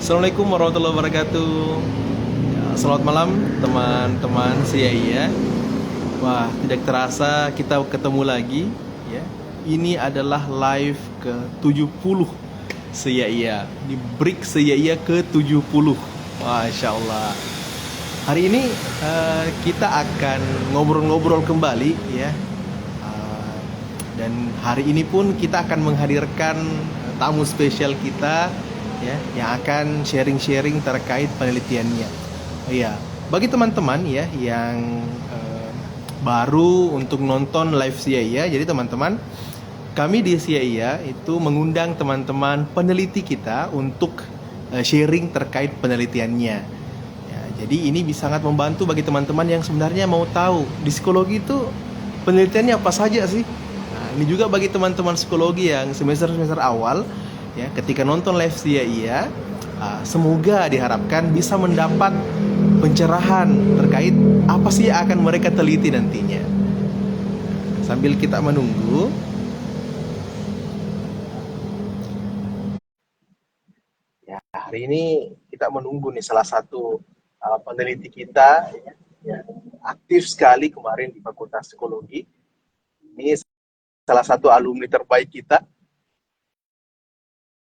Assalamualaikum warahmatullahi wabarakatuh. Ya, selamat malam teman-teman CIA. Wah, tidak terasa kita ketemu lagi ya. Ini adalah live ke-70 CIA. Di break CIA ke-70. Masya Allah. Hari ini kita akan ngobrol-ngobrol kembali ya. Uh, dan hari ini pun kita akan menghadirkan tamu spesial kita ya, yang akan sharing-sharing terkait penelitiannya. Iya, bagi teman-teman ya yang baru untuk nonton live CIA, jadi teman-teman, kami di CIA itu mengundang teman-teman peneliti kita untuk sharing terkait penelitiannya. Ya, jadi ini bisa sangat membantu bagi teman-teman yang sebenarnya mau tahu di psikologi itu penelitiannya apa saja sih. Nah, ini juga bagi teman-teman psikologi yang semester-semester awal ya, ketika nonton live CIA, semoga diharapkan bisa mendapat pencerahan terkait apa sih yang akan mereka teliti nantinya. Sambil kita menunggu, ya, hari ini kita menunggu nih salah satu peneliti kita ya, aktif sekali kemarin di Fakultas Psikologi. Ini salah satu alumni terbaik kita.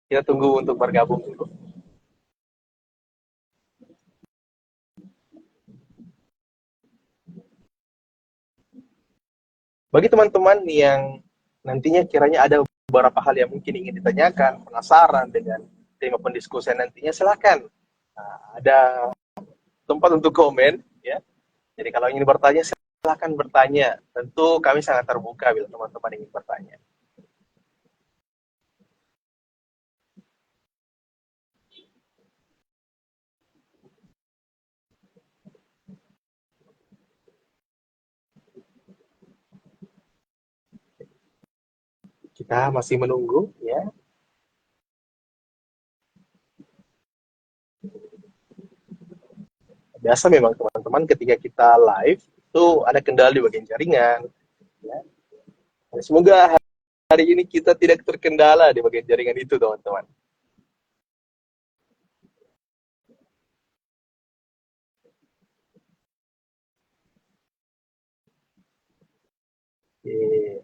Kita tunggu untuk bergabung dulu. Bagi teman-teman yang nantinya kiranya ada beberapa hal yang mungkin ingin ditanyakan, penasaran dengan tema pendiskusian nantinya, silakan. Ada tempat untuk komen, ya. Jadi kalau ingin bertanya, silakan bertanya. Tentu kami sangat terbuka bila teman-teman ingin bertanya. Kita masih menunggu, ya. Biasa memang teman-teman ketika kita live itu ada kendala di bagian jaringan. Ya. Semoga hari ini kita tidak terkendala di bagian jaringan itu, teman-teman. Oke.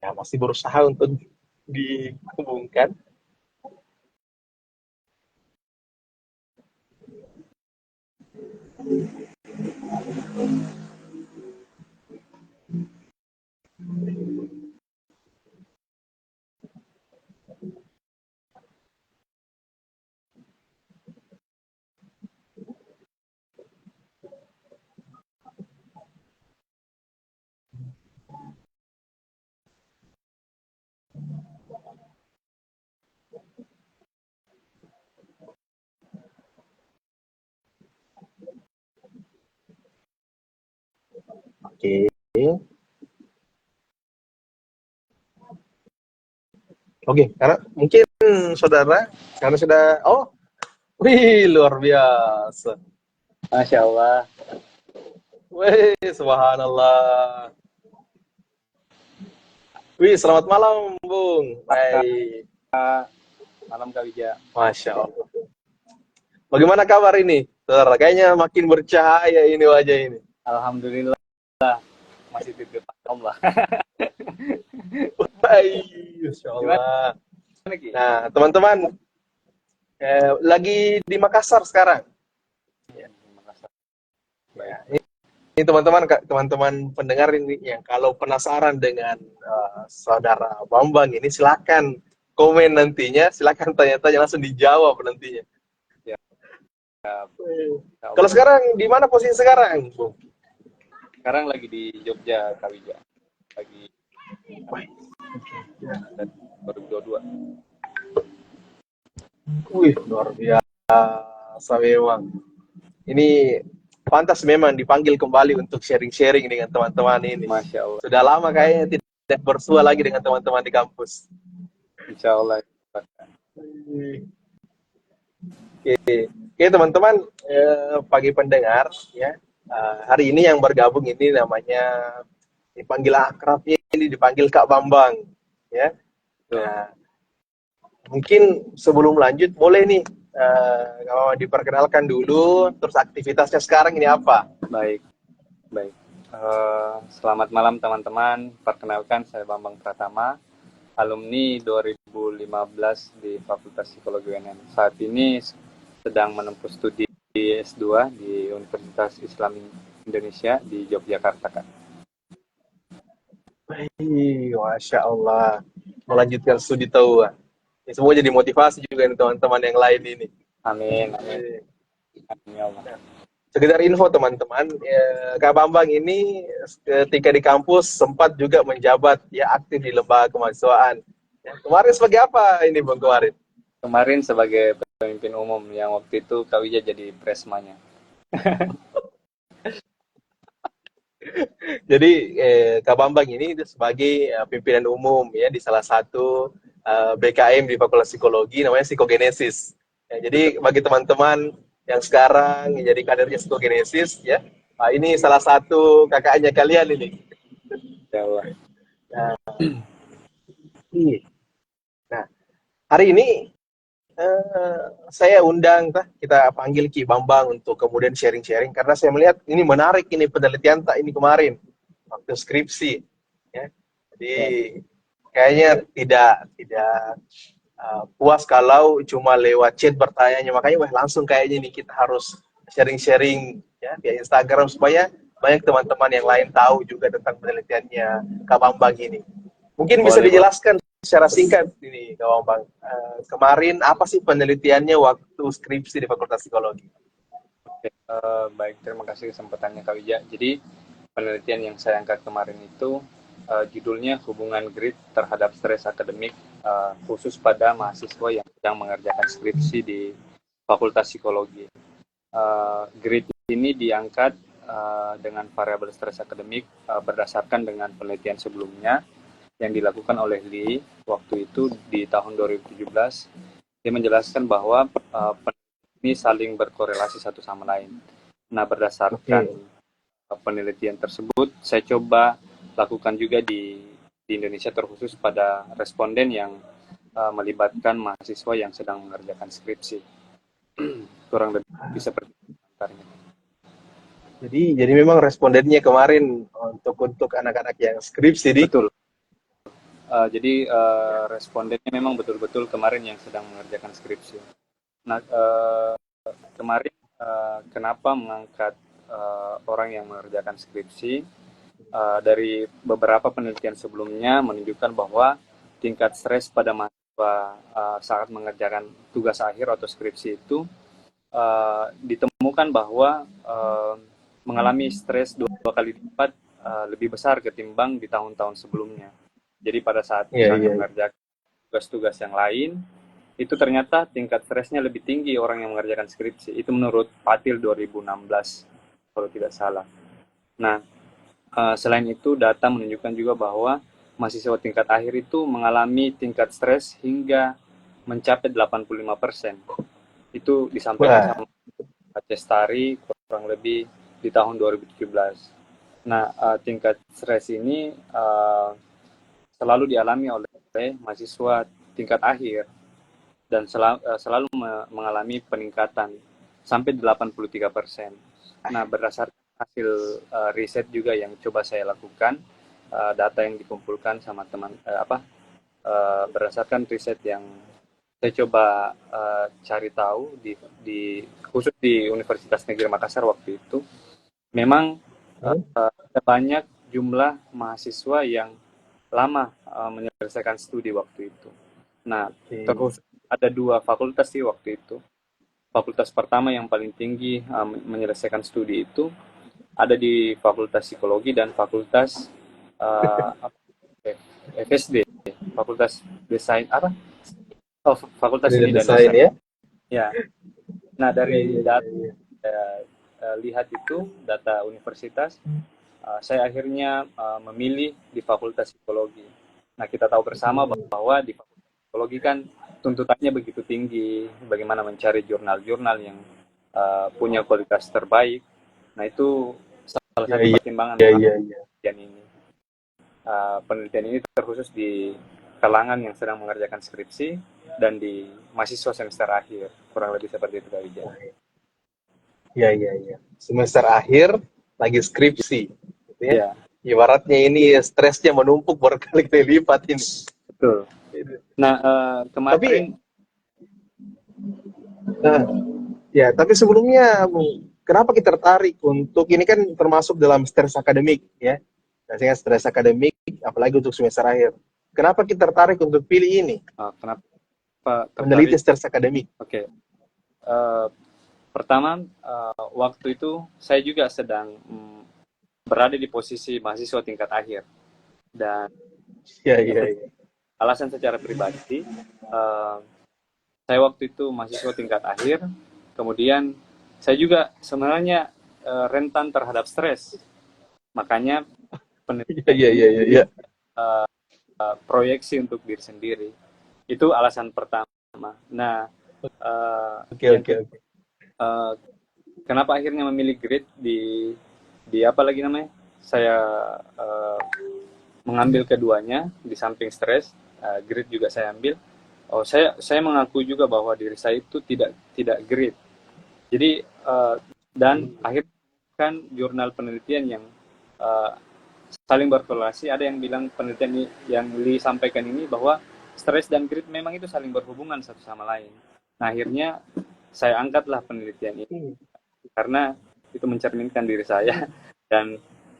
Ya, masih berusaha untuk dihubungkan. Oke. Oke, karena mungkin saudara, karena sudah, oh, wih, luar biasa. Masya Allah. Wih, subhanallah. Wih, selamat malam, Bung. Baik. Malam Kak Wija. Masya Allah. Bagaimana kabar ini? Saudara, kayaknya makin bercahaya ini wajah ini. Alhamdulillah masih titip Allah. Baik, Masya Allah. Nah, teman-teman, lagi di Makassar sekarang. Ya, ini teman-teman pendengar ini yang kalau penasaran dengan saudara Bambang ini, silakan komen nantinya, silakan tanya-tanya langsung dijawab nantinya. Ya. Kalau sekarang di mana posisi sekarang, Bung? Sekarang lagi di Jogja Kak Wija. Lagi 2022. Wih, luar biasa memang. Ini pantas memang dipanggil kembali untuk sharing-sharing dengan teman-teman ini. Masya Allah. Sudah lama kayaknya tidak bersua lagi dengan teman-teman di kampus. Insya Allah. Oke. Oke teman-teman, pagi pendengar ya. Hari ini yang bergabung ini namanya dipanggil akrabnya ini dipanggil Kak Bambang ya. Tuh, Nah, mungkin sebelum lanjut boleh nih kalau diperkenalkan dulu terus aktivitasnya sekarang ini apa? baik, baik. Selamat malam teman-teman. Perkenalkan saya Bambang Pratama, alumni 2015 di Fakultas Psikologi UNN. Saat ini sedang menempuh studi S2 di Universitas Islam Indonesia di Yogyakarta, Kak. Masya Allah, melanjutkan studi tahu. Ini semua jadi motivasi juga nih teman-teman yang lain ini. Amin, amin, Eh, amin ya Allah. Sekedar info teman-teman, Kak Bambang ini ketika di kampus sempat juga menjabat ya aktif di lembaga kemahasiswaan. Ya, kemarin sebagai apa ini Bang kemarin? Kemarin sebagai pemimpin umum yang waktu itu Kak Wija jadi presmanya. Jadi Kak Bambang ini sebagai pimpinan umum ya di salah satu BKM di Fakultas Psikologi namanya Psikogenesis. Ya, Betul. jadi bagi teman-teman yang sekarang jadi kadernya Psikogenesis ya, ini salah satu kakaknya kalian ini. Ya Allah. Nah, iya. Nah, hari ini saya undang, kita panggil Ki Bambang untuk kemudian sharing-sharing karena saya melihat ini menarik ini penelitian ini kemarin waktu skripsi, ya. Jadi Ya, kayaknya tidak puas kalau cuma lewat chat bertanya, makanya wah langsung kayaknya nih kita harus sharing-sharing ya via Instagram supaya banyak teman-teman yang lain tahu juga tentang penelitiannya Kak Bambang ini. Mungkin bisa boleh, boleh. dijelaskan secara singkat ini, Kak Bambang. Kemarin apa sih penelitiannya waktu skripsi di Fakultas Psikologi? Oke, baik, terima kasih kesempatannya Kak Wija. Jadi, penelitian yang saya angkat kemarin itu judulnya hubungan grit terhadap stres akademik khusus pada mahasiswa yang sedang mengerjakan skripsi di Fakultas Psikologi. Grit ini diangkat dengan variabel stres akademik berdasarkan dengan penelitian sebelumnya yang dilakukan oleh Lee waktu itu di tahun 2017. Dia menjelaskan bahwa ini saling berkorelasi satu sama lain. Nah, berdasarkan Oke. penelitian tersebut, saya coba lakukan juga di Indonesia terkhusus pada responden yang melibatkan mahasiswa yang sedang mengerjakan skripsi. Kurang lebih seperti itu. Jadi memang respondennya kemarin untuk anak-anak yang skripsi di. Betul. Jadi respondennya memang betul-betul kemarin yang sedang mengerjakan skripsi. Nah, kemarin kenapa mengangkat orang yang mengerjakan skripsi? Dari beberapa penelitian sebelumnya menunjukkan bahwa tingkat stres pada mahasiswa saat mengerjakan tugas akhir atau skripsi itu ditemukan bahwa mengalami stres dua kali lipat lebih besar ketimbang di tahun-tahun sebelumnya. Jadi pada saat Iya, misalnya iya, iya. mengerjakan tugas-tugas yang lain, itu ternyata tingkat stresnya lebih tinggi orang yang mengerjakan skripsi. Itu menurut Patil 2016, kalau tidak salah. Nah, selain itu, data menunjukkan juga bahwa mahasiswa tingkat akhir itu mengalami tingkat stres hingga mencapai 85%. Itu disampaikan Wah, sama Cestari kurang lebih di tahun 2017. Nah, tingkat stres ini selalu dialami oleh mahasiswa tingkat akhir dan selalu mengalami peningkatan sampai 83%. Nah, berdasarkan hasil riset juga yang coba saya lakukan, data yang dikumpulkan sama teman berdasarkan riset yang saya coba cari tahu di khusus di Universitas Negeri Makassar waktu itu, memang ada banyak jumlah mahasiswa yang lama menyelesaikan studi waktu itu. Nah, oke. terus ada dua fakultas sih waktu itu. Fakultas pertama yang paling tinggi menyelesaikan studi itu ada di Fakultas Psikologi dan Fakultas uh, FSD, Fakultas Desain apa? Oh, Fakultas Ini dan Seni dan desain Desain. ya? Ya. Nah, Iya, dari iya, iya, data iya. lihat itu data universitas, saya akhirnya memilih di Fakultas Psikologi. Nah, kita tahu bersama bahwa di Fakultas Psikologi kan tuntutannya begitu tinggi, bagaimana mencari jurnal-jurnal yang punya kualitas terbaik. Nah, itu salah Ya, satu iya, pertimbangan iya, mengapa iya, iya. penelitian ini. Penelitian ini terkhusus di kalangan yang sedang mengerjakan skripsi dan di mahasiswa semester akhir, kurang lebih seperti itu Kak Wijaya. Iya, iya, iya. Semester akhir lagi skripsi, gitu ya. Ya, Ibaratnya ini stresnya menumpuk berkali-kali lipat ini. betul. Nah, Tapi, kemarin nah, ya, tapi sebelumnya, kenapa kita tertarik untuk ini kan termasuk dalam stres akademik, ya. Biasanya stres akademik, apalagi untuk semester akhir. Kenapa kita tertarik untuk pilih ini, kenapa meneliti tertarik? stres akademik? Oke, eh, pertama waktu itu saya juga sedang berada di posisi mahasiswa tingkat akhir dan Ya, yang ya, ya. alasan secara pribadi, saya waktu itu mahasiswa tingkat akhir, kemudian saya juga sebenarnya rentan terhadap stres, makanya Ya, penelitian ya, ini ya, ya, ya. proyeksi untuk diri sendiri. Itu alasan pertama. Nah, Oke, yang oke, kedua, oke. kenapa akhirnya memilih grid di apa lagi namanya? Saya mengambil keduanya di samping stres, grid juga saya ambil. Oh, saya mengaku juga bahwa diri saya itu tidak grid. Jadi dan akhirnya kan jurnal penelitian yang uh, saling berkorelasi. Ada yang bilang penelitian yang disampaikan ini bahwa stres dan grid memang itu saling berhubungan satu sama lain. Nah, akhirnya saya angkatlah penelitian ini karena itu mencerminkan diri saya dan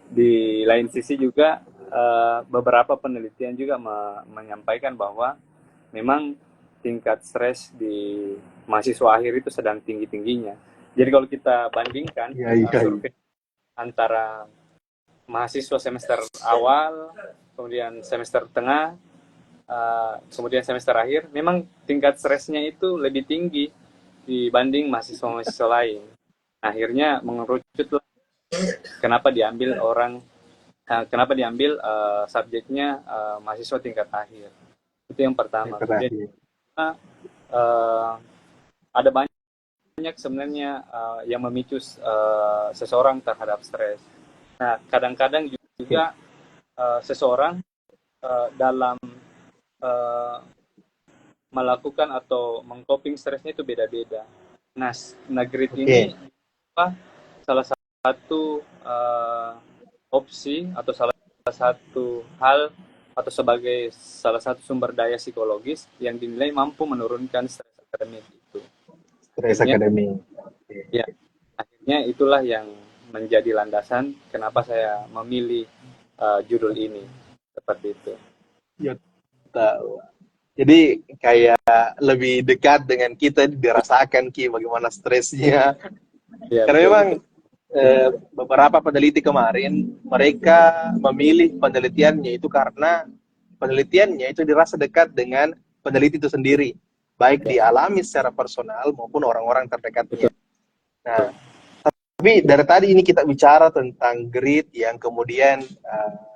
di lain sisi juga beberapa penelitian juga menyampaikan bahwa memang tingkat stres di mahasiswa akhir itu sedang tinggi-tingginya. Jadi kalau kita bandingkan Ya, ya, ya. survei antara mahasiswa semester awal, kemudian semester tengah, kemudian semester akhir, memang tingkat stresnya itu lebih tinggi dibanding mahasiswa-mahasiswa lain. Akhirnya mengerucut kenapa diambil subjeknya mahasiswa tingkat akhir. Itu yang pertama. Kemudian Terakhir. uh, ada banyak sebenarnya yang memicu seseorang terhadap stres. Nah, kadang-kadang juga seseorang dalam uh, melakukan atau mengcoping stresnya itu beda-beda. Nah, grid ini Oke. apa, salah satu opsi atau salah satu hal atau sebagai salah satu sumber daya psikologis yang dinilai mampu menurunkan stres akademik itu. Stres Akhirnya, akademik. ya, akhirnya itulah yang menjadi landasan kenapa saya memilih judul ini seperti itu. Ya, tahu. Jadi kayak lebih dekat dengan kita dirasakan Ki bagaimana stresnya. Ya, Karena betul memang betul. beberapa peneliti kemarin mereka memilih penelitiannya itu karena penelitiannya itu dirasa dekat dengan peneliti itu sendiri, baik Ya, dialami secara personal maupun orang-orang terdekatnya. betul. Nah, tapi dari tadi ini kita bicara tentang grit yang kemudian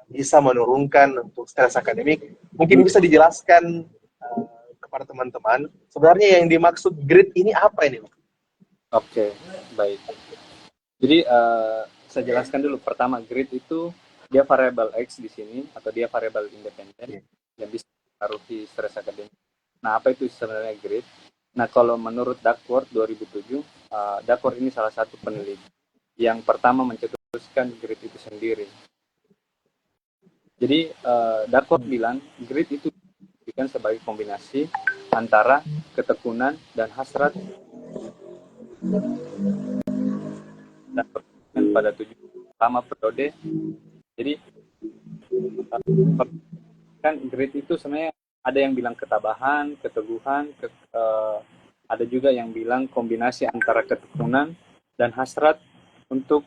bisa menurunkan untuk stres akademik. Mungkin bisa dijelaskan kepada teman-teman, sebenarnya yang dimaksud grit ini apa ini? Oke, baik. Jadi saya jelaskan dulu. Pertama, grid itu dia variabel X di sini atau dia variabel independen yang bisa mempengaruhi stres akademik. Nah, apa itu sebenarnya grid? Nah, kalau menurut Duckworth 2007, Duckworth ini salah satu peneliti yang pertama mencetuskan grid itu sendiri. Jadi Duckworth bilang grid itu diberikan sebagai kombinasi antara ketekunan dan hasrat dan berhubungan pada tujuan utama periode. Jadi kan grit itu sebenarnya ada yang bilang ketabahan, keteguhan, ada juga yang bilang kombinasi antara ketekunan dan hasrat untuk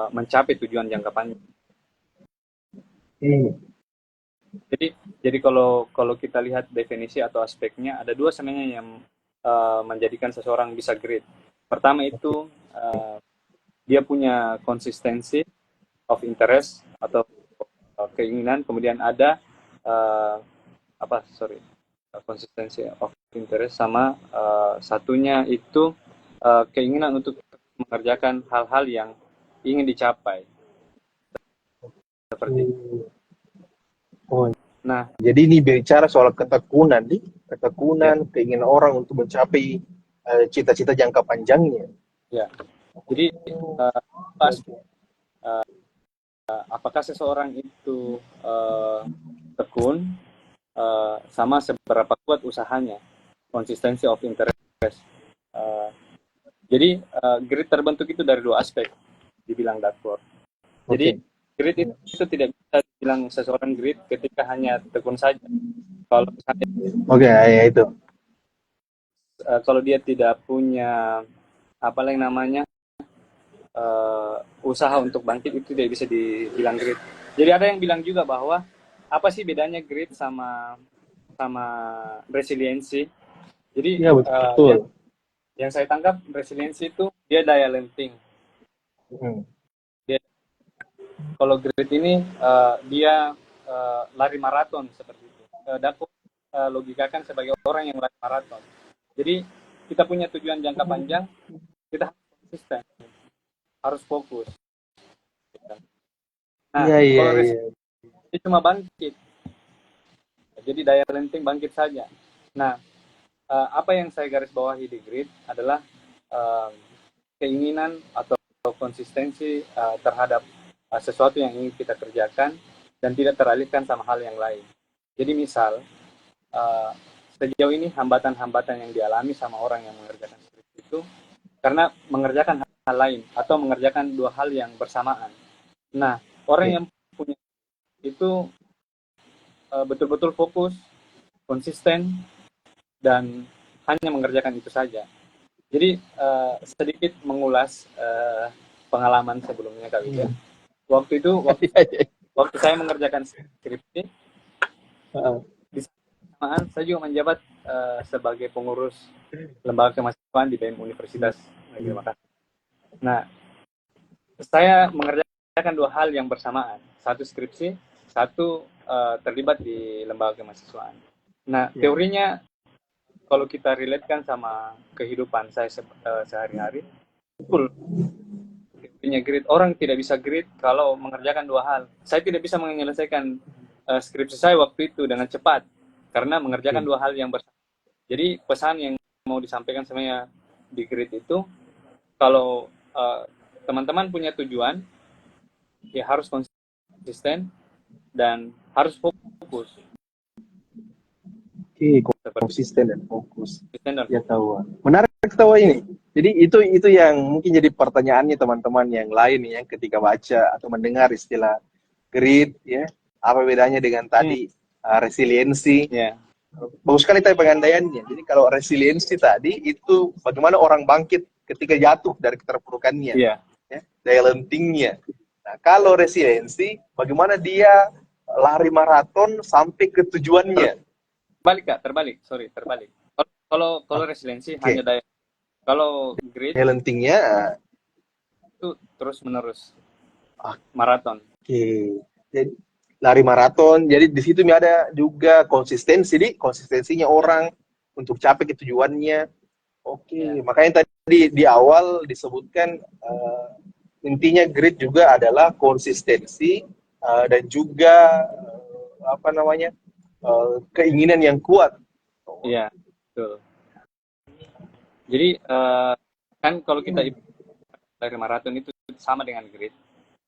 mencapai tujuan jangka panjang. Jadi kalau kita lihat definisi atau aspeknya, ada dua sebenarnya yang menjadikan seseorang bisa grit. Pertama itu dia punya konsistensi of interest atau keinginan, kemudian ada konsistensi of interest, sama satunya itu keinginan untuk mengerjakan hal-hal yang ingin dicapai seperti itu. Oh, Nah, jadi ini bicara soal ketekunan, nih, ketekunan, keinginan orang untuk mencapai cita-cita jangka panjangnya. ya. Jadi pas apakah seseorang itu tekun sama seberapa kuat usahanya, konsistensi of interest. Jadi grit terbentuk itu dari dua aspek, dibilang Darfur. Jadi grit itu tidak bisa dibilang seseorang grit ketika hanya tekun saja. Kalau misalnya, ya itu. kalau dia tidak punya apa yang namanya usaha untuk bangkit, itu tidak bisa dibilang grit. Jadi ada yang bilang juga bahwa apa sih bedanya grit sama resiliensi? Jadi Ya betul. yang saya tangkap resiliensi itu dia daya lenting. Kalau grit ini dia lari maraton seperti itu. Dapat logikakan sebagai orang yang lari maraton. Jadi kita punya tujuan jangka panjang, kita harus konsisten, harus fokus. Nah, kalau resiliensi cuma bangkit, jadi daya lenting bangkit saja. Nah, apa yang saya garis bawahi di grit adalah keinginan atau konsistensi terhadap sesuatu yang ingin kita kerjakan dan tidak teralihkan sama hal yang lain. Jadi misal sejauh ini hambatan-hambatan yang dialami sama orang yang mengerjakan skripsi itu karena mengerjakan hal lain atau mengerjakan dua hal yang bersamaan. Nah, orang yang punya itu betul-betul fokus, konsisten, dan hanya mengerjakan itu saja. Jadi sedikit mengulas pengalaman sebelumnya Kak Widya. Waktu itu, waktu saya mengerjakan skripsi, di samaan saya juga menjabat sebagai pengurus lembaga kemahasiswaan di BEM Universitas Negeri Makassar. Nah, saya mengerjakan dua hal yang bersamaan. Satu skripsi, satu terlibat di lembaga kemahasiswaan. Nah, teorinya kalau kita relatekan sama kehidupan saya sehari-hari, betul. Punya grit. Orang tidak bisa grit kalau mengerjakan dua hal. Saya tidak bisa menyelesaikan skripsi saya waktu itu dengan cepat karena mengerjakan dua hal yang bersama. Jadi pesan yang mau disampaikan sebenarnya di grit itu, kalau teman-teman punya tujuan, ya harus konsisten dan harus fokus. Konsisten dan fokus. Ya tahu. Menarik ketawa ini. Jadi itu yang mungkin jadi pertanyaannya teman-teman yang lain yang ketika baca atau mendengar istilah grit, ya apa bedanya dengan tadi resiliensi? Bagus sekali tadi pengandaiannya. Jadi kalau resiliensi tadi itu bagaimana orang bangkit ketika jatuh dari keterpurukannya, ya, daya lentingnya. Nah kalau resiliensi, bagaimana dia lari maraton sampai ke tujuannya. Terbalik. Kalau resiliensi hanya daya. Kalau grit, lentingnya itu terus menerus maraton. Jadi lari maraton. Jadi di situ ada juga konsistensi, konsistensinya orang untuk capai ke tujuannya. Makanya tadi di awal disebutkan intinya grit juga adalah konsistensi dan juga keinginan yang kuat. Iya, betul. Jadi kan kalau kita lari maraton itu sama dengan grit.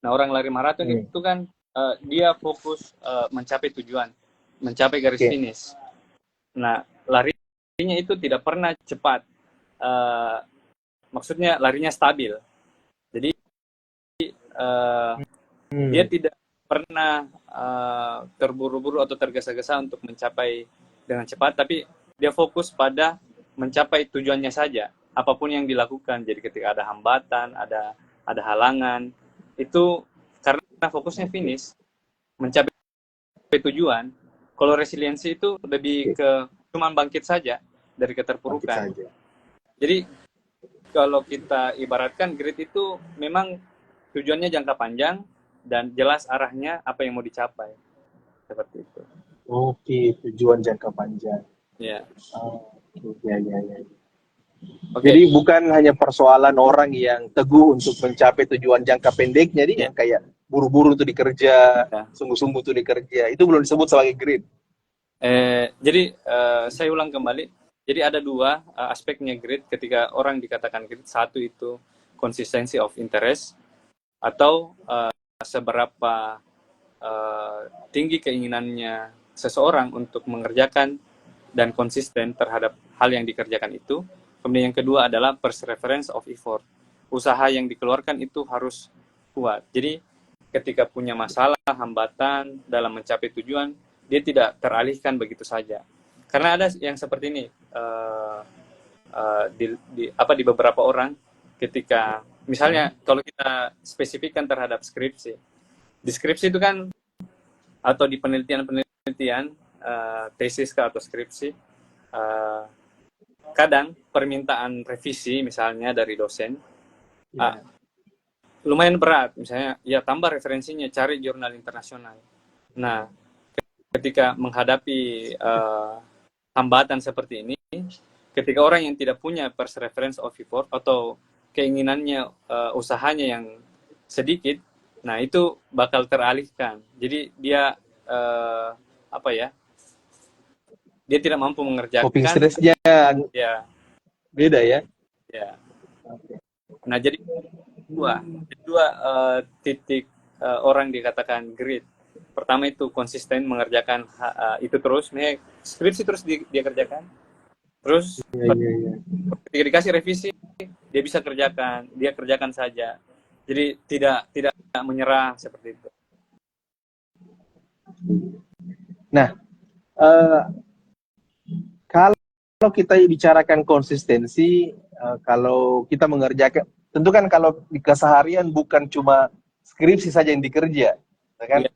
Nah, orang lari maraton itu kan dia fokus mencapai tujuan, mencapai garis finish. Nah, larinya itu tidak pernah cepat. Maksudnya larinya stabil. Jadi dia tidak pernah terburu-buru atau tergesa-gesa untuk mencapai dengan cepat, tapi dia fokus pada mencapai tujuannya saja, apapun yang dilakukan. Jadi ketika ada hambatan, ada halangan, itu karena fokusnya finish, mencapai tujuan. Kalau resiliensi itu lebih ke cuman bangkit saja dari keterpurukan. Jadi kalau kita ibaratkan grit itu memang tujuannya jangka panjang dan jelas arahnya apa yang mau dicapai. Seperti itu. Tujuan jangka panjang. Ya. Ya. Oke. Jadi bukan hanya persoalan orang yang teguh untuk mencapai tujuan jangka pendeknya, jadi yang kayak buru-buru tuh dikerja, Ya. sungguh-sungguh tuh dikerja, itu belum disebut sebagai grit. Jadi saya ulang kembali. Jadi ada dua aspeknya grit ketika orang dikatakan grit. Satu itu consistency of interest atau seberapa tinggi keinginannya seseorang untuk mengerjakan dan konsisten terhadap hal yang dikerjakan itu. Kemudian yang kedua adalah perseverance of effort. Usaha yang dikeluarkan itu harus kuat. Jadi ketika punya masalah, hambatan dalam mencapai tujuan, dia tidak teralihkan begitu saja. Karena ada yang seperti ini di beberapa orang ketika misalnya kalau kita spesifikkan terhadap skripsi, di skripsi itu kan atau di penelitian tesis atau skripsi kadang permintaan revisi misalnya dari dosen lumayan berat, misalnya ya tambah referensinya, cari jurnal internasional. Nah, ketika menghadapi hambatan seperti ini, ketika orang yang tidak punya perseverance of effort atau keinginannya usahanya yang sedikit, nah itu bakal teralihkan. Jadi dia dia tidak mampu mengerjakan. Coping stressnya Ya. beda ya. Ya. Nah jadi dua titik orang dikatakan grit. Pertama itu konsisten mengerjakan itu terus, skripsi terus dia kerjakan. Terus ketika dikasih revisi dia bisa kerjakan, dia kerjakan saja. Jadi tidak menyerah seperti itu. Nah, kalau kita bicarakan konsistensi, kalau kita mengerjakan, tentu kan kalau di keseharian bukan cuma skripsi saja yang dikerja, kan? Yeah.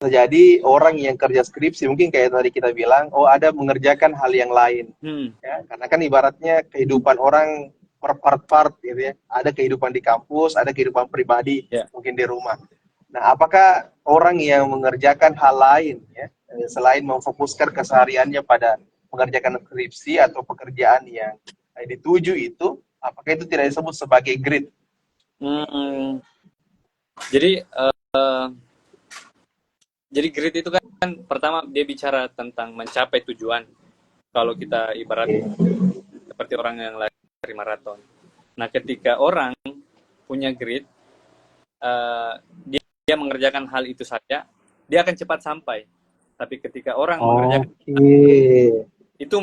Nah, jadi orang yang kerja skripsi mungkin kayak tadi kita bilang, ada mengerjakan hal yang lain, ya, karena kan ibaratnya kehidupan orang per part gitu ya, ada kehidupan di kampus, ada kehidupan pribadi, mungkin di rumah. Nah, apakah orang yang mengerjakan hal lain, ya, selain memfokuskan kesehariannya pada mengerjakan skripsi atau pekerjaan yang dituju itu, apakah itu tidak disebut sebagai grit? Jadi grit itu kan pertama dia bicara tentang mencapai tujuan. Kalau kita ibaratnya seperti orang yang lari maraton. Nah, ketika orang punya grit, dia mengerjakan hal itu saja, dia akan cepat sampai. Tapi ketika orang mengerjakan itu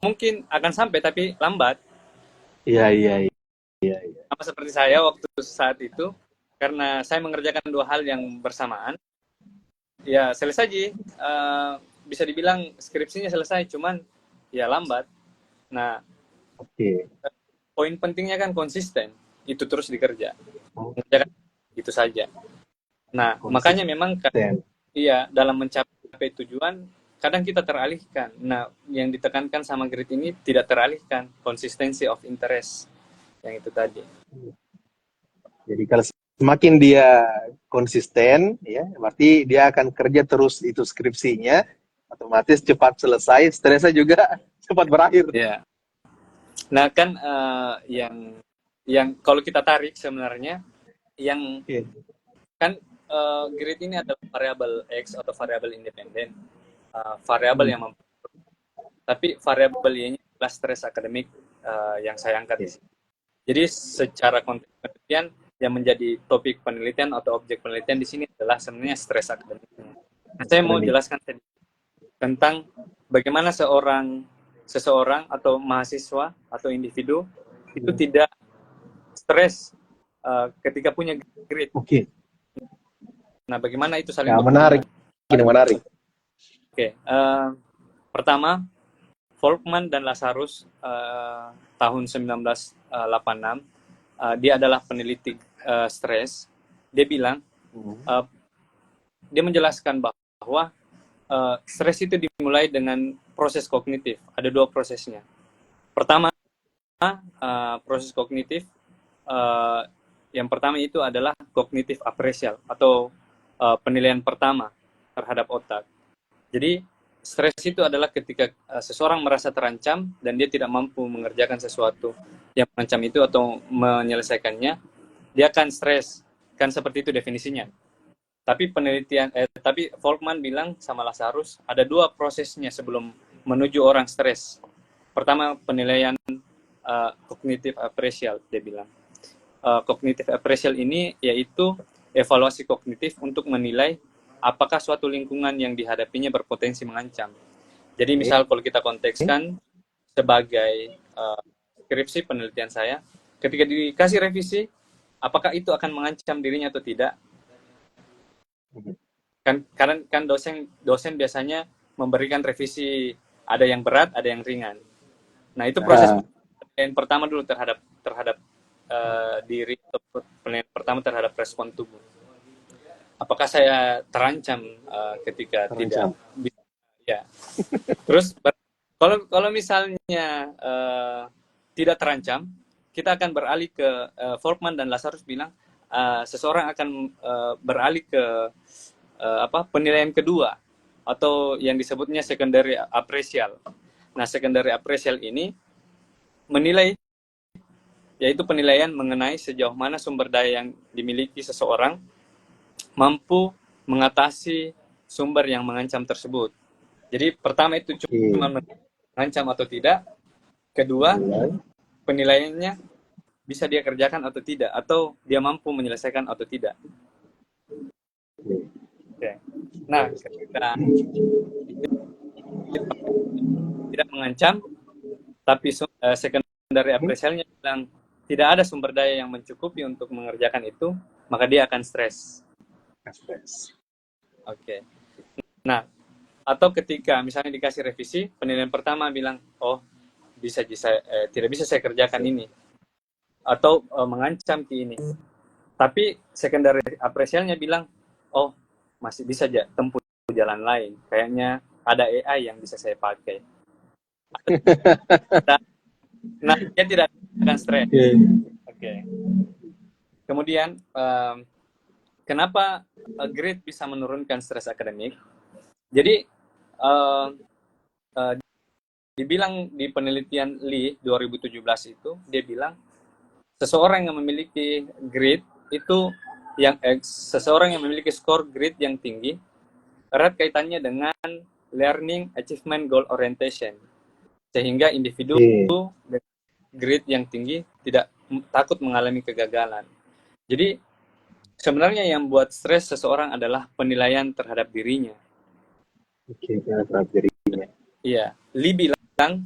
mungkin akan sampai tapi lambat. Iya. Sama seperti saya waktu saat itu, karena saya mengerjakan dua hal yang bersamaan. Ya selesai bisa dibilang skripsinya selesai, cuman ya lambat. Nah, poin pentingnya kan konsisten, itu terus dikerja, mengerjakan itu saja. Nah, makanya memang dalam mencapai tujuan kadang kita teralihkan. Nah, yang ditekankan sama grit ini tidak teralihkan, consistency of interest yang itu tadi. Jadi kalau semakin dia konsisten, ya, berarti dia akan kerja terus itu skripsinya, otomatis cepat selesai, stresnya juga cepat berakhir. Ya. Nah kan yang kalau kita tarik sebenarnya, yang kan grit ini adalah variabel X atau variabel independen, variabel yang tapi variabel Y-nya adalah stres akademik yang saya angkat di sini. Jadi secara konteks penelitian yang menjadi topik penelitian atau objek penelitian di sini adalah sebenarnya stres akademik. Nah, saya mau jelaskan tentang bagaimana seseorang atau mahasiswa atau individu itu tidak stres ketika punya grit. Nah, bagaimana itu saling menarik. Pertama, Volkmann dan Lazarus tahun 1986, dia adalah peneliti stres. Dia bilang, dia menjelaskan bahwa stres itu dimulai dengan proses kognitif. Ada dua prosesnya. Pertama, proses kognitif. Yang pertama itu adalah kognitif apresial atau penilaian pertama terhadap otak. Jadi stres itu adalah ketika seseorang merasa terancam dan dia tidak mampu mengerjakan sesuatu yang mengancam itu atau menyelesaikannya, dia akan stres. Kan seperti itu definisinya. Tapi tapi Volkmann bilang sama Lazarus ada dua prosesnya sebelum menuju orang stres. Pertama, penilaian kognitif appraisal, dia bilang. Kognitif appraisal ini yaitu evaluasi kognitif untuk menilai apakah suatu lingkungan yang dihadapinya berpotensi mengancam. Jadi misal kalau kita kontekskan sebagai skripsi penelitian saya, ketika dikasih revisi, apakah itu akan mengancam dirinya atau tidak? Kan dosen biasanya memberikan revisi, ada yang berat, ada yang ringan. Nah itu proses penilaian pertama dulu terhadap diri, penilaian pertama terhadap respon tubuh. Apakah saya terancam ketika tidak bisa? Ya. Terus kalau misalnya tidak terancam, kita akan beralih ke Volkmann dan Lazarus bilang seseorang akan beralih ke penilaian kedua atau yang disebutnya secondary appraisal. Nah, secondary appraisal ini menilai, yaitu penilaian mengenai sejauh mana sumber daya yang dimiliki seseorang mampu mengatasi sumber yang mengancam tersebut. Jadi pertama itu cuma mengancam atau tidak. Kedua, penilaiannya bisa dia kerjakan atau tidak, atau dia mampu menyelesaikan atau tidak. Oke. Nah, ketika tidak mengancam, tapi secondary appraisalnya bilang tidak ada sumber daya yang mencukupi untuk mengerjakan itu, maka dia akan stres. Oke. Nah, atau ketika misalnya dikasih revisi, penilaian pertama bilang, oh tidak bisa saya kerjakan ini, atau mengancam ke ini. Tapi secondary appraisalnya bilang, oh masih bisa tempuh jalan lain. Kayaknya ada AI yang bisa saya pakai. Nah, dia tidak akan stres. Oke. Kemudian, kenapa grade bisa menurunkan stres akademik? Jadi, dibilang di penelitian Lee 2017 itu, dia bilang seseorang yang memiliki grade itu seseorang yang memiliki skor grade yang tinggi erat kaitannya dengan learning achievement goal orientation, sehingga individu dengan grade yang tinggi tidak takut mengalami kegagalan. Jadi sebenarnya yang buat stres seseorang adalah penilaian terhadap dirinya. Terhadap dirinya. Iya, Lee bilang,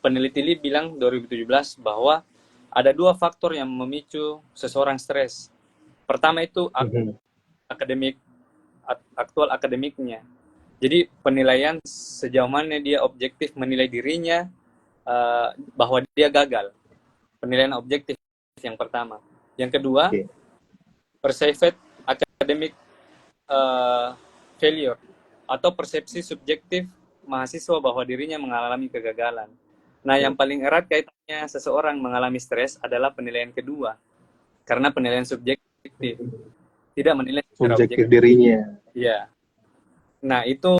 peneliti Lee bilang 2017 bahwa ada dua faktor yang memicu seseorang stres. Pertama itu aktual akademiknya. Jadi penilaian sejauh mana dia objektif menilai dirinya bahwa dia gagal. Penilaian objektif yang pertama. Yang kedua, perceived academic failure atau persepsi subjektif mahasiswa bahwa dirinya mengalami kegagalan. Nah, yang paling erat kaitannya seseorang mengalami stres adalah penilaian kedua. Karena penilaian subjektif tidak menilai secara objektif dirinya. Iya. Nah, itu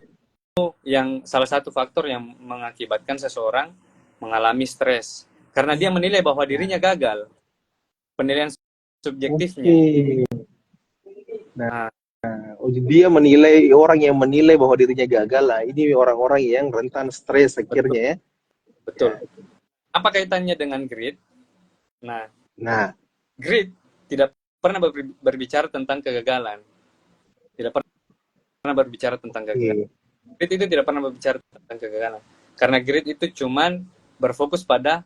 yang salah satu faktor yang mengakibatkan seseorang mengalami stres. Karena dia menilai bahwa dirinya gagal. Penilaian subjektifnya. Nah, dia menilai, orang yang menilai bahwa dirinya gagal lah. Ini orang-orang yang rentan stres akhirnya ya. Betul. Apa kaitannya dengan grade? Nah, grade tidak pernah berbicara tentang kegagalan. Tidak pernah berbicara tentang kegagalan. Grade itu tidak pernah berbicara tentang kegagalan. Karena grade itu cuman berfokus pada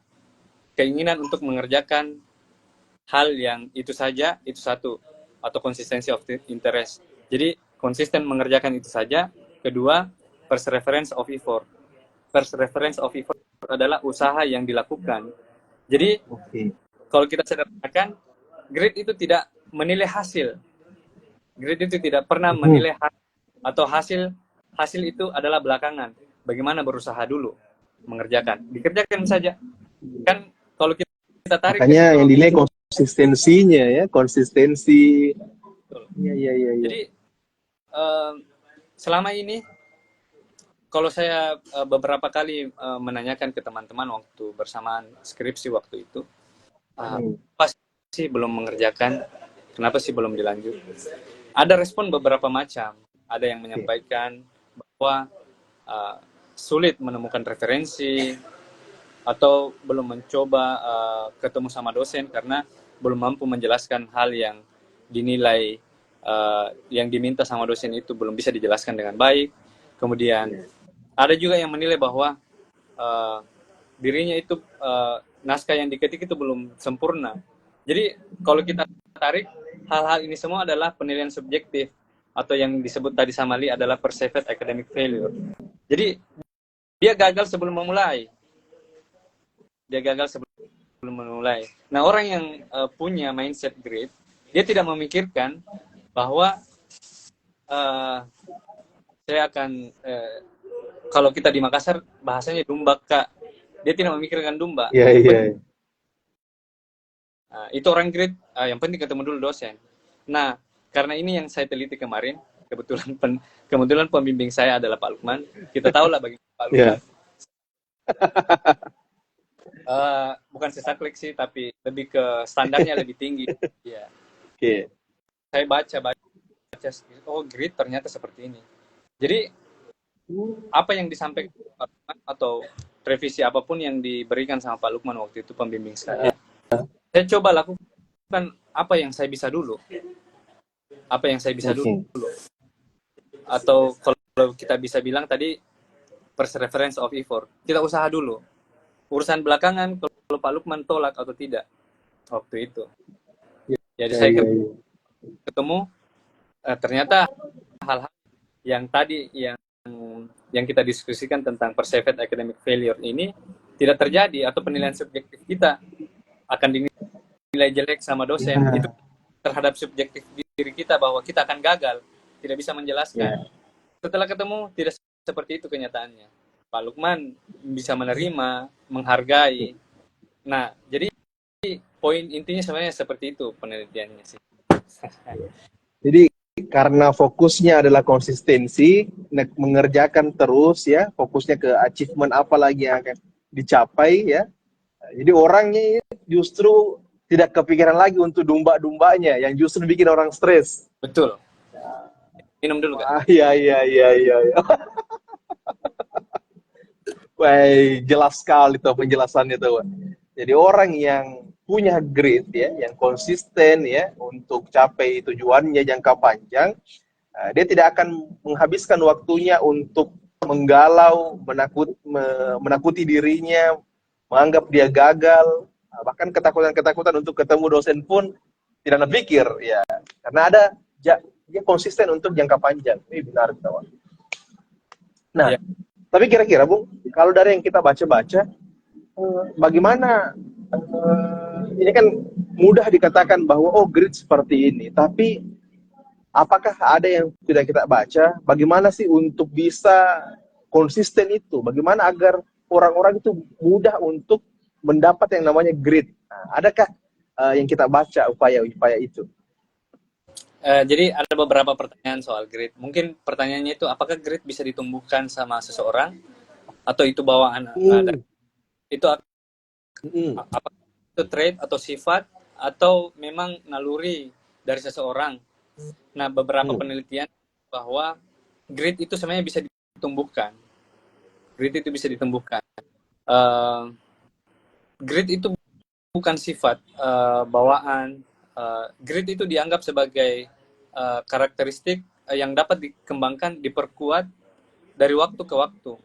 keinginan untuk mengerjakan hal yang itu saja, itu satu, atau konsistensi of interest. Jadi konsisten mengerjakan itu saja. Kedua, perseverance of effort. Perseverance of effort adalah usaha yang dilakukan. Jadi kalau kita sederhanakan, grade itu tidak menilai hasil. Grade itu tidak pernah menilai atau hasil itu adalah belakangan. Bagaimana berusaha dulu mengerjakan, dikerjakan saja. Kan kalau kita tarik, makanya yang dinilai konsistensinya ya, konsistensi. Iya. Jadi selama ini kalau saya beberapa kali menanyakan ke teman-teman waktu bersamaan skripsi waktu itu, apa sih belum mengerjakan, kenapa sih belum dilanjut? Ada respon beberapa macam. Ada yang menyampaikan bahwa sulit menemukan referensi, atau belum mencoba ketemu sama dosen karena belum mampu menjelaskan hal yang dinilai yang diminta sama dosen itu belum bisa dijelaskan dengan baik. Kemudian ada juga yang menilai bahwa dirinya itu naskah yang diketik itu belum sempurna. Jadi kalau kita tarik, hal-hal ini semua adalah penilaian subjektif atau yang disebut tadi sama Lee adalah perceived academic failure. Jadi dia gagal sebelum memulai. Nah, orang yang punya mindset grade, dia tidak memikirkan bahwa saya akan kalau kita di Makassar bahasanya domba, Kak. Dia tidak memikirkan domba. Iya. Itu orang grade, yang penting ketemu dulu dosen. Nah, karena ini yang saya teliti kemarin, kebetulan pembimbing saya adalah Pak Lukman. Kita tahu lah bagaimana Pak Lukman. Bukan sesaklek sih, tapi lebih ke standarnya lebih tinggi. Ya. Saya baca, oh grid ternyata seperti ini. Jadi apa yang disampaikan Pak Lukman atau revisi apapun yang diberikan sama Pak Lukman waktu itu pembimbing saya coba lakukan apa yang saya bisa dulu. Atau kalau kita bisa bilang tadi perseverance of effort, kita usaha dulu. Urusan belakangan kalau Pak Lukman tolak atau tidak waktu itu. Jadi saya ketemu ternyata hal-hal yang tadi yang kita diskusikan tentang perceived academic failure ini tidak terjadi, atau penilaian subjektif kita akan dinilai jelek sama dosen itu terhadap subjektif diri kita bahwa kita akan gagal, tidak bisa menjelaskan. Setelah ketemu tidak seperti itu kenyataannya. Pak Lukman bisa menerima, menghargai. Nah, jadi poin intinya sebenarnya seperti itu penelitiannya sih. Jadi karena fokusnya adalah konsistensi, mengerjakan terus ya, fokusnya ke achievement apa lagi yang akan dicapai ya. Jadi orangnya justru tidak kepikiran lagi untuk domba-dombanya yang justru bikin orang stres. Betul. Minum dulu kan? Iya. Wah, jelas sekali tuh penjelasannya tuh. Jadi orang yang punya grit ya, yang konsisten ya untuk capai tujuannya jangka panjang, dia tidak akan menghabiskan waktunya untuk menggalau, menakuti dirinya, menganggap dia gagal, bahkan ketakutan untuk ketemu dosen pun tidak berpikir ya, karena ada dia konsisten untuk jangka panjang. Ini benar kawan. Nah, tapi kira-kira Bung, kalau dari yang kita baca-baca, bagaimana ini kan mudah dikatakan bahwa oh grit seperti ini, tapi apakah ada yang tidak kita baca? Bagaimana sih untuk bisa konsisten itu? Bagaimana agar orang-orang itu mudah untuk mendapat yang namanya grit? Nah, adakah yang kita baca upaya-upaya itu? Jadi ada beberapa pertanyaan soal grit. Mungkin pertanyaannya itu apakah grit bisa ditumbuhkan sama seseorang atau itu bawaan? Itu apa itu trait atau sifat atau memang naluri dari seseorang? Nah, beberapa penelitian bahwa grit itu sebenarnya bisa ditumbuhkan. Grit itu bisa ditumbuhkan. Grit itu bukan sifat bawaan. Grit itu dianggap sebagai karakteristik yang dapat dikembangkan, diperkuat dari waktu ke waktu.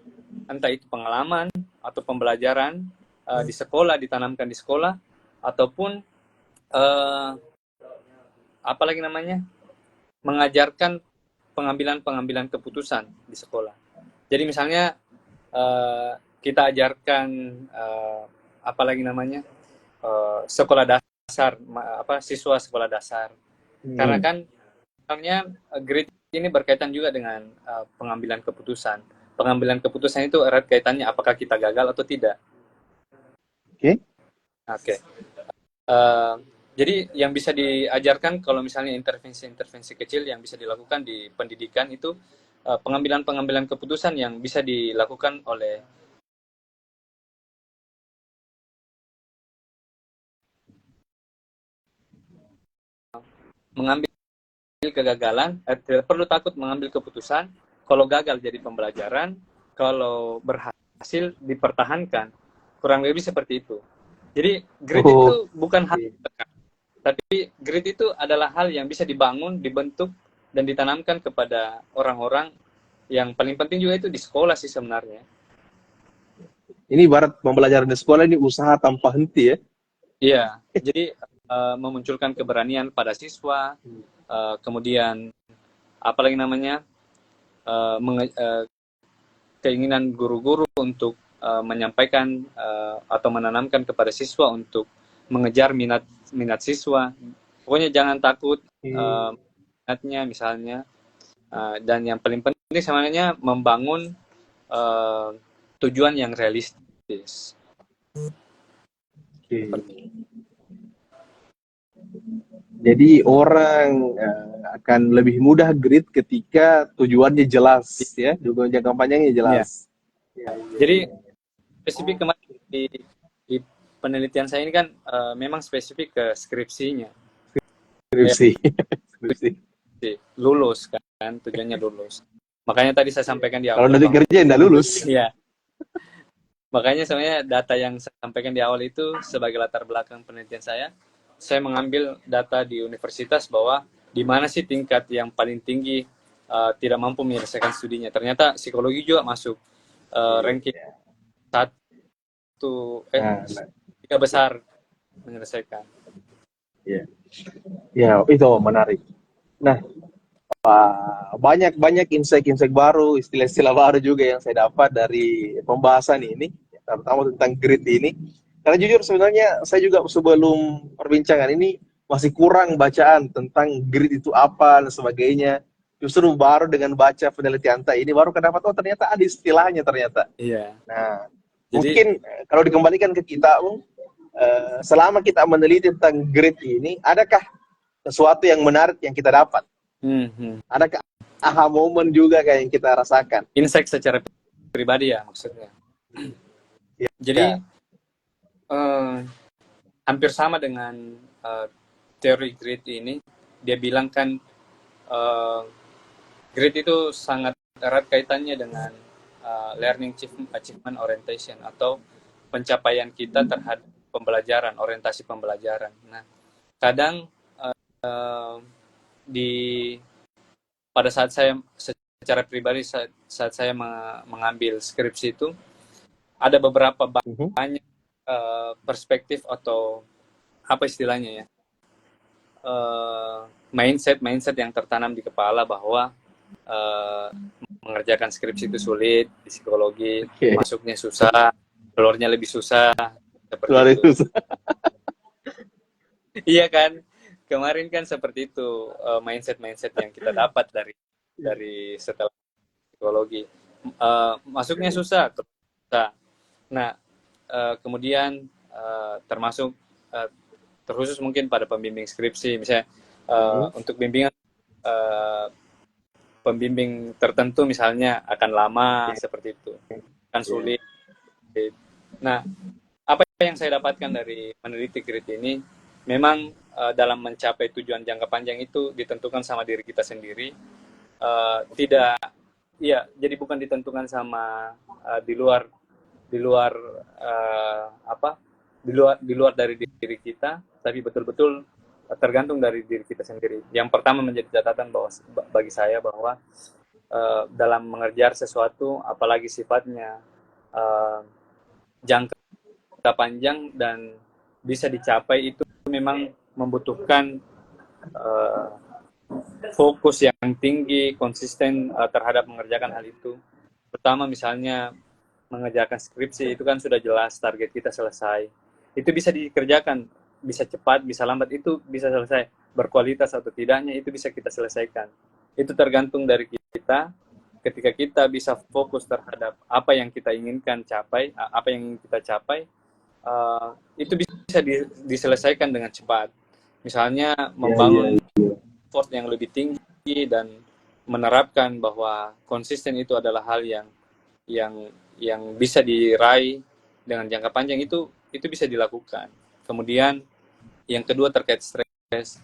Entah itu pengalaman atau pembelajaran di sekolah, ditanamkan di sekolah, ataupun apalagi namanya, mengajarkan pengambilan keputusan di sekolah. Jadi misalnya kita ajarkan apalagi namanya, sekolah dasar, siswa sekolah dasar. Karena kan misalnya grade ini berkaitan juga dengan pengambilan keputusan. Pengambilan keputusan itu erat kaitannya apakah kita gagal atau tidak. Oke. Jadi yang bisa diajarkan kalau misalnya intervensi-intervensi kecil yang bisa dilakukan di pendidikan itu pengambilan keputusan yang bisa dilakukan oleh mengambil kegagalan, tidak perlu takut mengambil keputusan. Kalau gagal jadi pembelajaran, kalau berhasil dipertahankan. Kurang lebih seperti itu. Jadi grit itu bukan hal, tapi grit itu adalah hal yang bisa dibangun, dibentuk, dan ditanamkan kepada orang-orang. Yang paling penting juga itu di sekolah sih sebenarnya. Ini ibarat pembelajaran di sekolah ini usaha tanpa henti ya. Iya, jadi memunculkan keberanian pada siswa, kemudian apalagi namanya keinginan guru-guru untuk menyampaikan atau menanamkan kepada siswa untuk mengejar minat siswa. Pokoknya jangan takut minatnya misalnya, dan yang paling penting sebenarnya membangun tujuan yang realistis. Jadi orang akan lebih mudah grit ketika tujuannya jelas ya, tujuan jangka panjangnya jelas. Jadi spesifik kemarin di penelitian saya ini kan memang spesifik ke skripsinya. Skripsi. Lulus kan, tujuannya lulus. Makanya tadi saya sampaikan di awal. Kalau nanti kerja nggak lulus. Iya. Makanya sebenarnya data yang saya sampaikan di awal itu sebagai latar belakang penelitian saya mengambil data di universitas bahwa di mana sih tingkat yang paling tinggi tidak mampu menyelesaikan studinya. Ternyata psikologi juga masuk ranking 3 besar menyelesaikan. Ya, itu menarik. Nah, banyak insight baru, istilah-istilah baru juga yang saya dapat dari pembahasan ini, terutama tentang grit ini. Karena jujur sebenarnya saya juga sebelum perbincangan ini masih kurang bacaan tentang grit itu apa dan sebagainya. Justru baru dengan baca penelitian ini baru kedapat, oh ternyata ada istilahnya ternyata. Iya. Nah, mungkin kalau dikembalikan ke kita, selama kita meneliti tentang grit ini, adakah sesuatu yang menarik yang kita dapat? Adakah aha moment juga kayak yang kita rasakan? Insight secara pribadi ya maksudnya. Jadi hampir sama dengan teori grit ini. Dia bilang kan grit itu sangat erat kaitannya dengan learning achievement orientation atau pencapaian kita terhadap pembelajaran, orientasi pembelajaran. Nah, kadang pada saat saya secara pribadi saat saya mengambil skripsi itu ada beberapa banyak perspektif atau apa istilahnya ya, mindset yang tertanam di kepala bahwa mengerjakan skripsi itu sulit di psikologi, masuknya susah, keluarnya lebih susah, seperti itu. Iya kan? Kemarin kan seperti itu mindset yang kita dapat dari setelah psikologi. Masuknya susah. Nah, kemudian termasuk terkhusus mungkin pada pembimbing skripsi, misalnya untuk bimbingan pembimbing tertentu misalnya akan lama seperti itu, akan sulit. Nah, apa yang saya dapatkan dari meneliti grit ini, memang dalam mencapai tujuan jangka panjang itu ditentukan sama diri kita sendiri, jadi bukan ditentukan sama di luar dari diri kita, tapi betul-betul tergantung dari diri kita sendiri. Yang pertama menjadi catatan bagi saya bahwa dalam mengerjakan sesuatu, apalagi sifatnya jangka panjang dan bisa dicapai, itu memang membutuhkan fokus yang tinggi, konsisten terhadap mengerjakan hal itu. Pertama misalnya mengerjakan skripsi, itu kan sudah jelas target kita selesai. Itu bisa dikerjakan, bisa cepat, bisa lambat, itu bisa selesai. Berkualitas atau tidaknya itu bisa kita selesaikan. Itu tergantung dari kita. Ketika kita bisa fokus terhadap apa yang kita inginkan capai, apa yang ingin kita capai, itu bisa diselesaikan dengan cepat. Misalnya membangun effort yang lebih tinggi dan menerapkan bahwa konsisten itu adalah hal yang bisa diraih dengan jangka panjang, itu bisa dilakukan. Kemudian yang kedua terkait stres.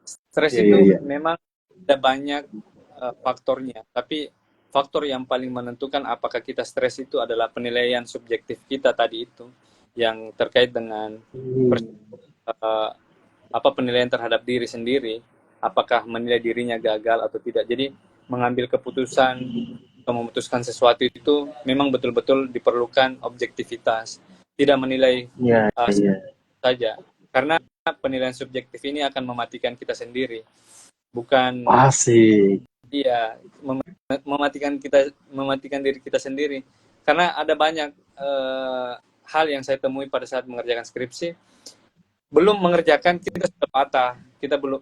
Stres itu memang ada banyak faktornya, tapi faktor yang paling menentukan apakah kita stres itu adalah penilaian subjektif kita tadi itu, yang terkait dengan penilaian terhadap diri sendiri, apakah menilai dirinya gagal atau tidak. Jadi mengambil keputusan atau memutuskan sesuatu itu memang betul-betul diperlukan objektivitas, tidak menilai saja, karena penilaian subjektif ini akan mematikan kita sendiri, bukan iya, mematikan diri kita sendiri. Karena ada banyak hal yang saya temui pada saat mengerjakan skripsi, belum mengerjakan kita sudah patah,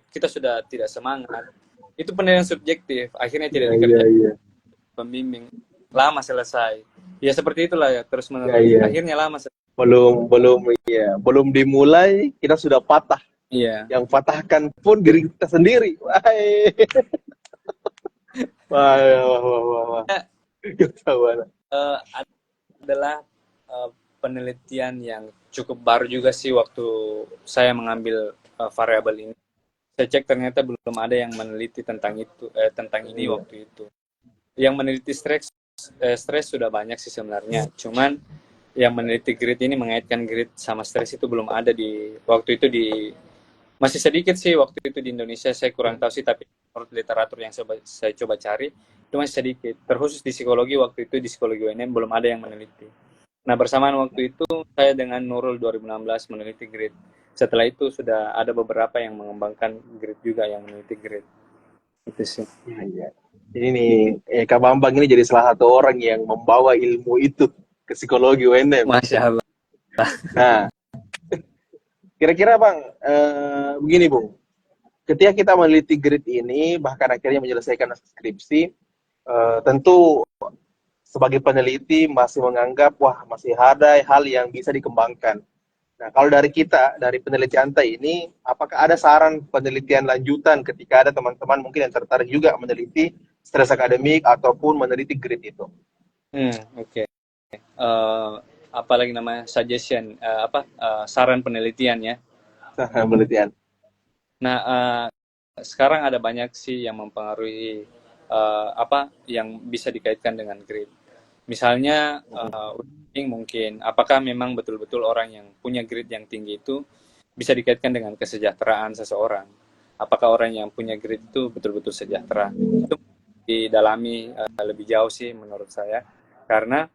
kita sudah tidak semangat. Itu penilaian subjektif, akhirnya tidak dikerjakan. Pembimbing lama selesai. Ya seperti itulah ya, terus menerus. Akhirnya lama selesai. Belum dimulai kita sudah patah. Iya. Yang patahkan pun diri kita sendiri. Wah. Adalah penelitian yang cukup baru juga sih waktu saya mengambil variabel ini. Saya cek ternyata belum ada yang meneliti tentang ini waktu itu. Yang meneliti stres sudah banyak sih sebenarnya. Cuman yang meneliti grit ini, mengaitkan grit sama stres itu belum ada di waktu itu, masih sedikit sih waktu itu di Indonesia. Saya kurang tahu sih, tapi menurut literatur yang saya coba cari itu masih sedikit. Terkhusus di psikologi, waktu itu di psikologi UNM belum ada yang meneliti. Nah, bersamaan waktu itu saya dengan Nurul 2016 meneliti grit. Setelah itu sudah ada beberapa yang mengembangkan grit juga, yang meneliti grit. Itu sih. Iya. Ini nih, Kak Bambang ini jadi salah satu orang yang membawa ilmu itu ke psikologi UNM. Masya Allah. Nah, kira-kira Bang, begini Bung, ketika kita meneliti grit ini, bahkan akhirnya menyelesaikan skripsi, tentu sebagai peneliti masih menganggap, wah masih ada hal yang bisa dikembangkan. Nah, kalau dari kita, dari penelitian ini, apakah ada saran penelitian lanjutan ketika ada teman-teman mungkin yang tertarik juga meneliti stres akademik ataupun meneliti grit itu? Oke. Apalagi namanya suggestion, saran penelitian ya. Saran penelitian. Nah, sekarang ada banyak sih yang mempengaruhi yang bisa dikaitkan dengan grit. Misalnya mungkin apakah memang betul-betul orang yang punya grit yang tinggi itu bisa dikaitkan dengan kesejahteraan seseorang. Apakah orang yang punya grit itu betul-betul sejahtera? Itu didalami lebih jauh sih menurut saya. Karena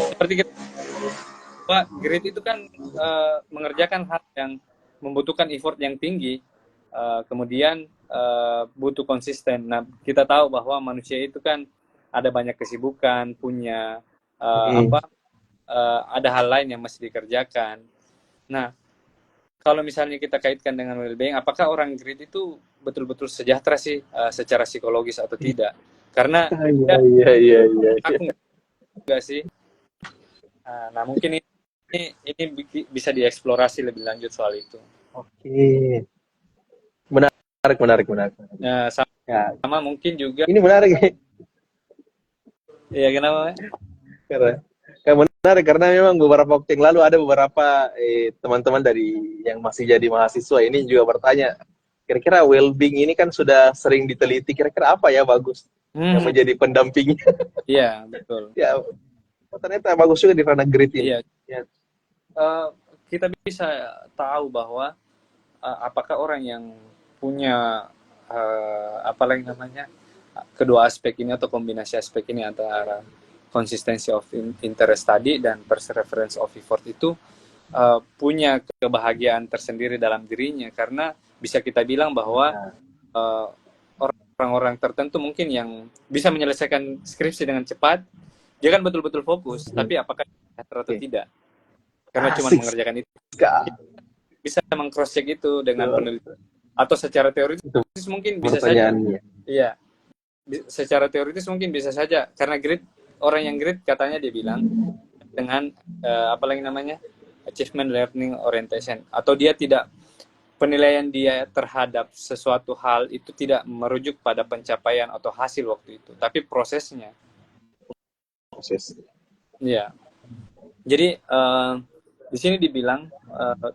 seperti kita, grit itu kan mengerjakan hal yang membutuhkan effort yang tinggi, kemudian butuh konsisten. Nah, kita tahu bahwa manusia itu kan ada banyak kesibukan, punya ada hal lain yang masih dikerjakan. Nah, kalau misalnya kita kaitkan dengan well-being, apakah orang grit itu betul-betul sejahtera sih secara psikologis atau tidak? Karena aku enggak sih. Nah, mungkin ini bisa dieksplorasi lebih lanjut soal itu. Oke. Menarik. Nah, sama mungkin juga. Ini menarik. Iya, kenapa? Menarik karena memang beberapa waktu yang lalu ada beberapa teman-teman dari yang masih jadi mahasiswa ini juga bertanya, kira-kira well-being ini kan sudah sering diteliti, kira-kira apa ya bagus yang menjadi pendampingnya? Iya, betul. Ya, ternyata bagus juga di ranah grit ini. Iya. Ya. Kita bisa tahu bahwa apakah orang yang punya kedua aspek ini atau kombinasi aspek ini antara konsistensi of interest tadi dan perseverance of effort itu punya kebahagiaan tersendiri dalam dirinya, karena bisa kita bilang bahwa orang-orang tertentu mungkin yang bisa menyelesaikan skripsi dengan cepat, dia kan betul-betul fokus, tapi apakah sejahtera atau tidak? Karena cuma mengerjakan itu. Bisa meng-cross check itu dengan penelitian, atau secara teoritis mungkin bisa saja. Iya. Secara teoritis mungkin bisa saja, karena orang yang grit katanya dia bilang dengan achievement learning orientation, atau dia tidak penilaian dia terhadap sesuatu hal itu tidak merujuk pada pencapaian atau hasil waktu itu, tapi prosesnya. Proses. Ya, jadi di sini dibilang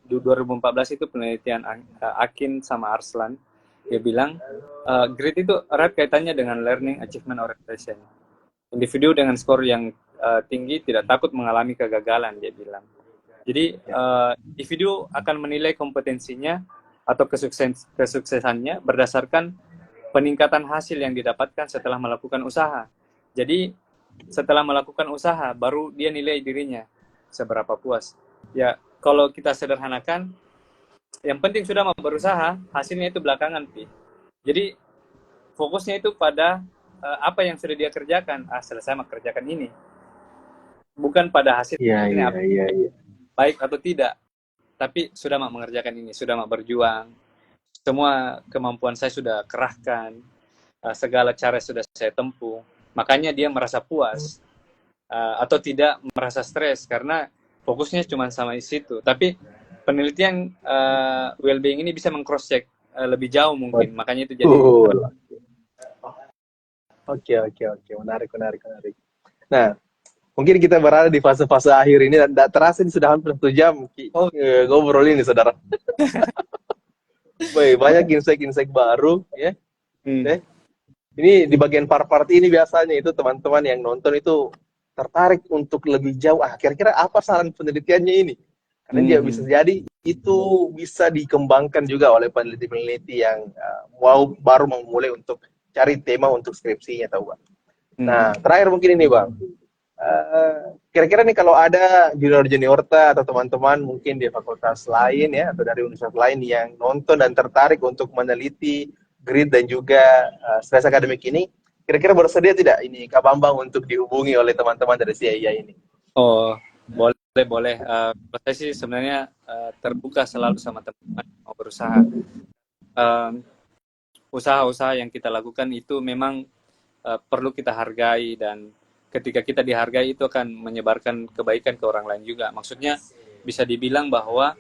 di 2014 itu penelitian Akin sama Arslan, dia bilang grade itu erat kaitannya dengan learning achievement orientation. Individu dengan skor yang tinggi tidak takut mengalami kegagalan, dia bilang. Jadi individu akan menilai kompetensinya atau kesuksesannya berdasarkan peningkatan hasil yang didapatkan setelah melakukan usaha. Jadi setelah melakukan usaha baru dia nilai dirinya seberapa puas. Ya, kalau kita sederhanakan, yang penting sudah mau berusaha, hasilnya itu belakangan, Pi. Jadi fokusnya itu pada apa yang sudah dia kerjakan. Selesai mengerjakan ini. Bukan pada hasilnya baik atau tidak. Tapi sudah mau mengerjakan ini, sudah mau berjuang. Semua kemampuan saya sudah kerahkan. Segala cara sudah saya tempuh. Makanya dia merasa puas. Atau tidak merasa stres karena fokusnya cuma sama di situ. Tapi penelitian well-being ini bisa meng-cross-check lebih jauh mungkin. Makanya itu jadi... Oke. Menarik. Nah, mungkin kita berada di fase-fase akhir ini dan tidak terasa ini sudah hampir 1 jam ngobrol ini, saudara. Baik, banyak insight baru ya. Ini di bagian part-part ini biasanya itu teman-teman yang nonton itu tertarik untuk lebih jauh. Kira-kira apa saran penelitiannya ini? Karena dia bisa jadi itu bisa dikembangkan juga oleh peneliti-peneliti yang baru memulai untuk cari tema untuk skripsinya, tahu Bang. Nah, terakhir mungkin ini Bang. Kira-kira nih kalau ada junior-juniorta atau teman-teman mungkin di fakultas lain ya atau dari universitas lain yang nonton dan tertarik untuk meneliti grid dan juga stres akademik ini, kira-kira bersedia tidak ini Kak Bambang untuk dihubungi oleh teman-teman dari CIA ini? Oh, boleh. Saya sih sebenarnya terbuka selalu sama teman-teman yang mau berusaha. Usaha-usaha yang kita lakukan itu memang perlu kita hargai, dan ketika kita dihargai itu akan menyebarkan kebaikan ke orang lain juga. Maksudnya bisa dibilang bahwa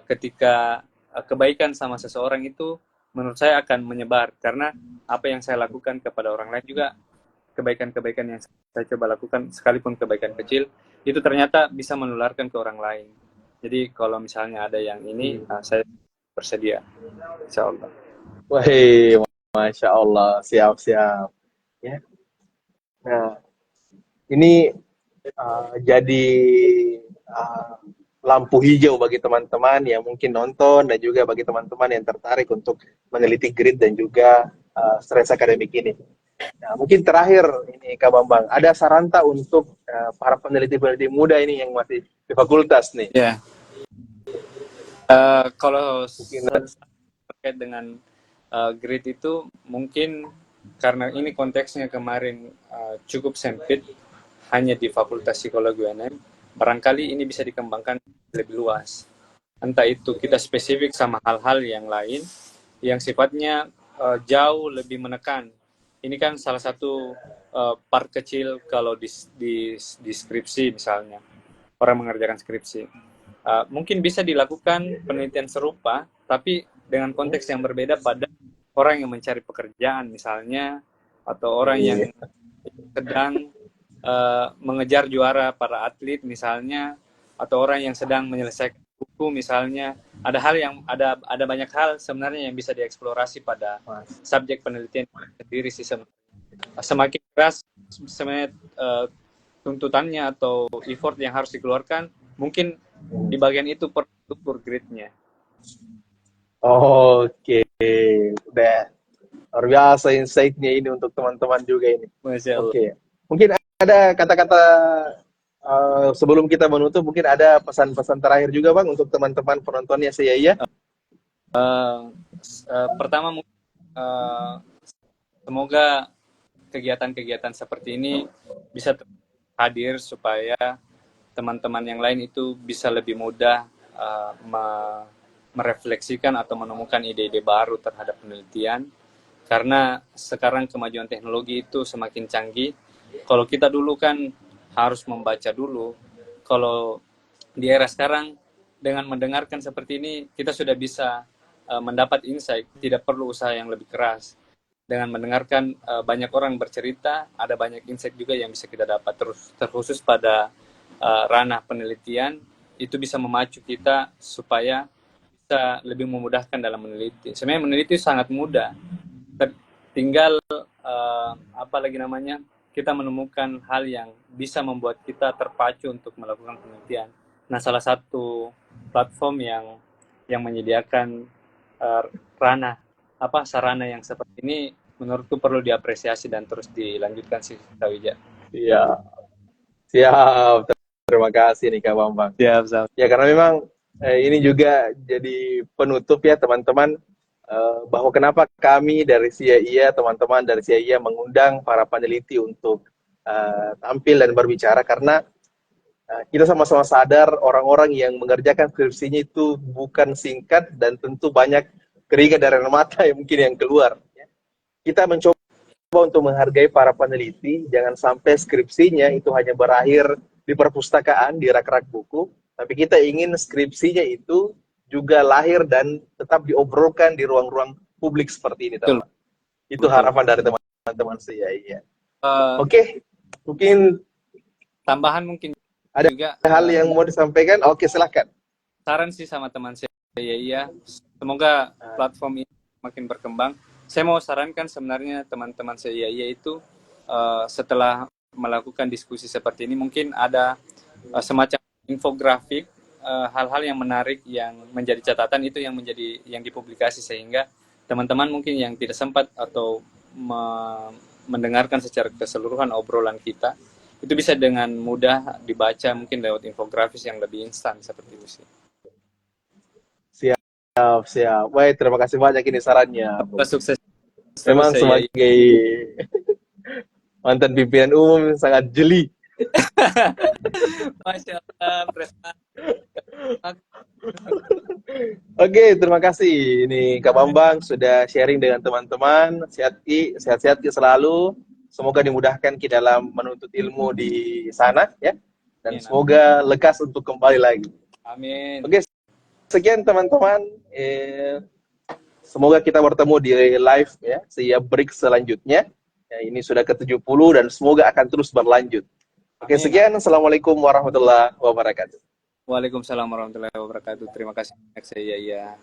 ketika kebaikan sama seseorang itu menurut saya akan menyebar, karena apa yang saya lakukan kepada orang lain juga, kebaikan-kebaikan yang saya coba lakukan sekalipun kebaikan kecil itu ternyata bisa menularkan ke orang lain. Jadi kalau misalnya ada yang ini, saya bersedia, insya Allah. Wahai, Masya Allah, siap. Ya. Nah, ini jadi lampu hijau bagi teman-teman yang mungkin nonton dan juga bagi teman-teman yang tertarik untuk meneliti grid dan juga stres akademik ini. Nah, mungkin terakhir ini Kak Bambang, ada saran tak untuk para peneliti-peneliti muda ini yang masih di fakultas nih? Ya. Kalau terkait dengan grid itu mungkin karena ini konteksnya kemarin cukup sempit hanya di Fakultas Psikologi UNM, barangkali ini bisa dikembangkan lebih luas. Entah itu kita spesifik sama hal-hal yang lain yang sifatnya jauh lebih menekan. Ini kan salah satu part kecil kalau di skripsi misalnya, orang mengerjakan skripsi. Mungkin bisa dilakukan penelitian serupa, tapi dengan konteks yang berbeda pada orang yang mencari pekerjaan misalnya, atau orang yang sedang mengejar juara para atlet misalnya, atau orang yang sedang menyelesaikan buku misalnya. Ada banyak hal sebenarnya yang bisa dieksplorasi pada subjek penelitian sendiri sih. Semakin keras sebenarnya tuntutannya atau effort yang harus dikeluarkan, mungkin di bagian itu per grade-nya. Oke, udah luar biasa insight-nya ini untuk teman-teman juga ini. Oke, mungkin ada kata-kata sebelum kita menutup, mungkin ada pesan-pesan terakhir juga Bang untuk teman-teman penontonnya CIA. Pertama, semoga kegiatan-kegiatan seperti ini bisa hadir supaya teman-teman yang lain itu bisa lebih mudah merefleksikan atau menemukan ide-ide baru terhadap penelitian, karena sekarang kemajuan teknologi itu semakin canggih. Kalau kita dulu kan harus membaca dulu, kalau di era sekarang dengan mendengarkan seperti ini kita sudah bisa mendapat insight, tidak perlu usaha yang lebih keras. Dengan mendengarkan banyak orang bercerita, ada banyak insight juga yang bisa kita dapat. Terkhusus pada ranah penelitian, itu bisa memacu kita supaya bisa lebih memudahkan dalam meneliti. Sebenarnya meneliti sangat mudah, tinggal apa lagi namanya, kita menemukan hal yang bisa membuat kita terpacu untuk melakukan penelitian. Nah, salah satu platform yang menyediakan sarana yang seperti ini menurutku perlu diapresiasi dan terus dilanjutkan sih, Kak Wija. Iya, siap. Terima kasih nih Kak Bambang. Siap. Ya karena memang ini juga jadi penutup ya teman-teman, bahwa kenapa kami dari CIA, teman-teman dari CIA mengundang para peneliti untuk tampil dan berbicara, karena kita sama-sama sadar orang-orang yang mengerjakan skripsinya itu bukan singkat dan tentu banyak keringat dan air mata yang mungkin yang keluar. Kita mencoba untuk menghargai para peneliti, jangan sampai skripsinya itu hanya berakhir di perpustakaan, di rak-rak buku, tapi kita ingin skripsinya itu juga lahir dan tetap diobrolkan di ruang-ruang publik seperti ini, teman. Itu harapan dari teman-teman saya. Iya. Oke, mungkin tambahan mungkin ada juga hal yang mau disampaikan. Oke, silakan. Saran sih sama teman saya, iya. Semoga platform ini makin berkembang. Saya mau sarankan sebenarnya teman-teman saya itu setelah melakukan diskusi seperti ini, mungkin ada semacam infografik, hal-hal yang menarik yang menjadi catatan itu yang dipublikasi, sehingga teman-teman mungkin yang tidak sempat atau mendengarkan secara keseluruhan obrolan kita, itu bisa dengan mudah dibaca mungkin lewat infografis yang lebih instan seperti itu sih. Siap. Baik, terima kasih banyak ini sarannya. Sukses. Memang sebagai mantan pimpinan umum sangat jeli. Masya Allah, Oke, terima kasih. Ini Kak Bambang sudah sharing dengan teman-teman. Sehat-sehat selalu. Semoga dimudahkan kita dalam menuntut ilmu di sana ya. Dan semoga lekas untuk kembali lagi. Amin. Oke, sekian teman-teman. Semoga kita bertemu di live ya, SIA Break selanjutnya. Ya, ini sudah ke-70 dan semoga akan terus berlanjut. Oke, sekian. Assalamualaikum warahmatullahi wabarakatuh. Waalaikumsalam warahmatullahi wabarakatuh. Terima kasih banyak saya.